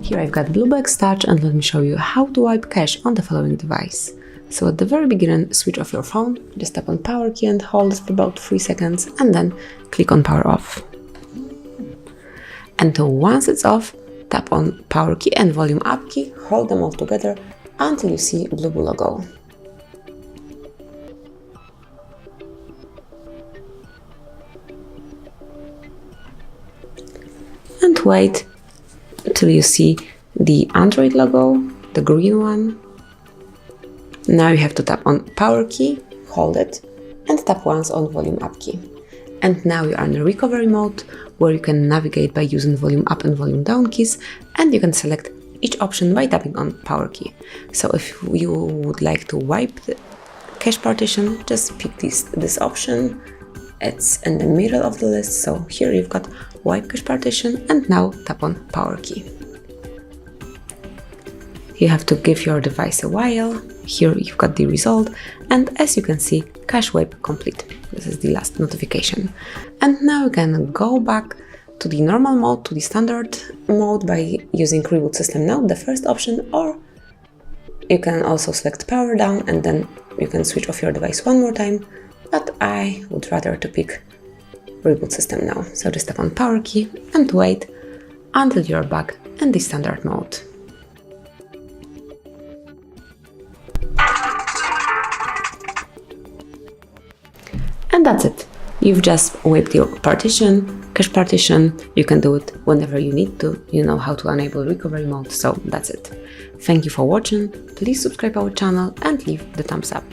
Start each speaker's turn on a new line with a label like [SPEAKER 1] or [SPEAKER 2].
[SPEAKER 1] Here I've got BLUBOO Xtouch, and let me show you how to wipe cache on the following device. So at the very beginning, switch off your phone, just tap on power key and hold it for about 3 seconds, and then click on power off. And once it's off, tap on power key and volume up key, hold them all together until you see BLUBOO logo. And wait till you see the Android logo, the green one. Now you have to tap on power key, hold it, and tap once on volume up key. And now you are in the recovery mode, where you can navigate by using volume up and volume down keys, and you can select each option by tapping on power key. So if you would like to wipe the cache partition, just pick this option. It's in the middle of the list, so here you've got wipe cache partition, and now tap on power key. You have to give your device a while. Here you've got the result, and as you can see, cache wipe complete. This is the last notification. And now you can go back to the normal mode, to the standard mode, by using Reboot System Now, the first option, or you can also select power down and then you can switch off your device one more time, but I would rather to pick Reboot System Now. So just tap on power key and wait until you're back in the standard mode. And that's it. You've just wiped your partition, cache partition. You can do it whenever you need to. You know how to enable recovery mode, so that's it. Thank you for watching. Please subscribe our channel and leave the thumbs up.